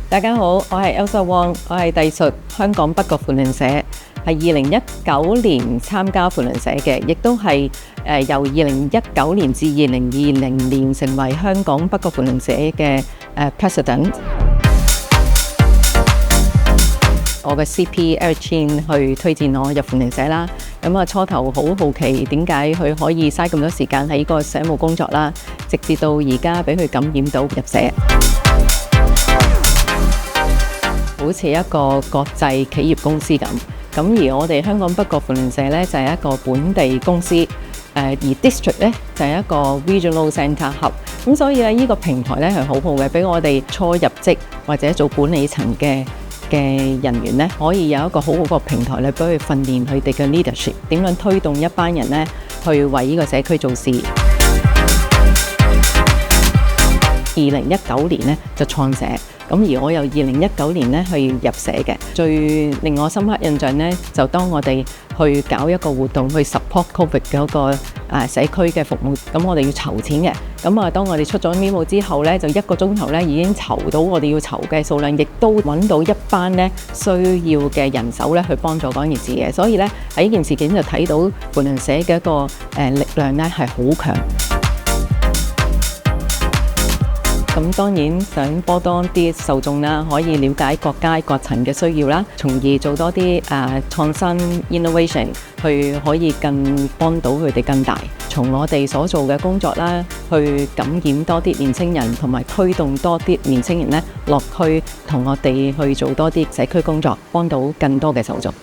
大家好，我係 Elsa Wong，我係隸屬香港北角扶輪社，係2019年參加扶輪社嘅，亦都係由2019年至2020年成為香港北角扶輪社嘅President。我嘅 CP Eric Chin 去推薦我入扶輪社啦。咁初頭好好奇點解佢可以嘥咁多時間喺個社務工作啦，直至到而家俾佢感染到入社。好似一個國際企業公司咁，而我哋香港北角扶輪社呢，就係一個本地公司，而 district 呢，就係一個 regional centre hub，咁所以咧呢個平台呢，係好好嘅，俾我哋初入職或者做管理層嘅人員呢，可以有一個好好個平台咧，俾佢訓練佢哋嘅 leadership， 點樣推動一班人呢，去為呢個社區做事。2019年呢，就創社。而我由2019年咧去入社嘅，最令我深刻印象呢，就當我哋去搞一個活動去 support COVID 嗰個社區嘅服務，咁我哋要籌錢嘅，當我哋出咗 memo 之後呢，就1個鐘頭呢已經籌到我哋要籌嘅數量，亦都揾到一班呢需要嘅人手呢去幫助嗰件事嘅，所以呢，喺呢件事件就睇到扶輪社嘅一個力量呢係好強。咁當然想幫多啲受眾啦，可以了解各階各層嘅需要啦，從而做多啲創新 innovation， 去可以更幫到佢哋更大。從我哋所做嘅工作啦，去感染多啲年輕人，同埋推動多啲年輕人呢落區同我哋去做多啲社區工作，幫到更多嘅受眾。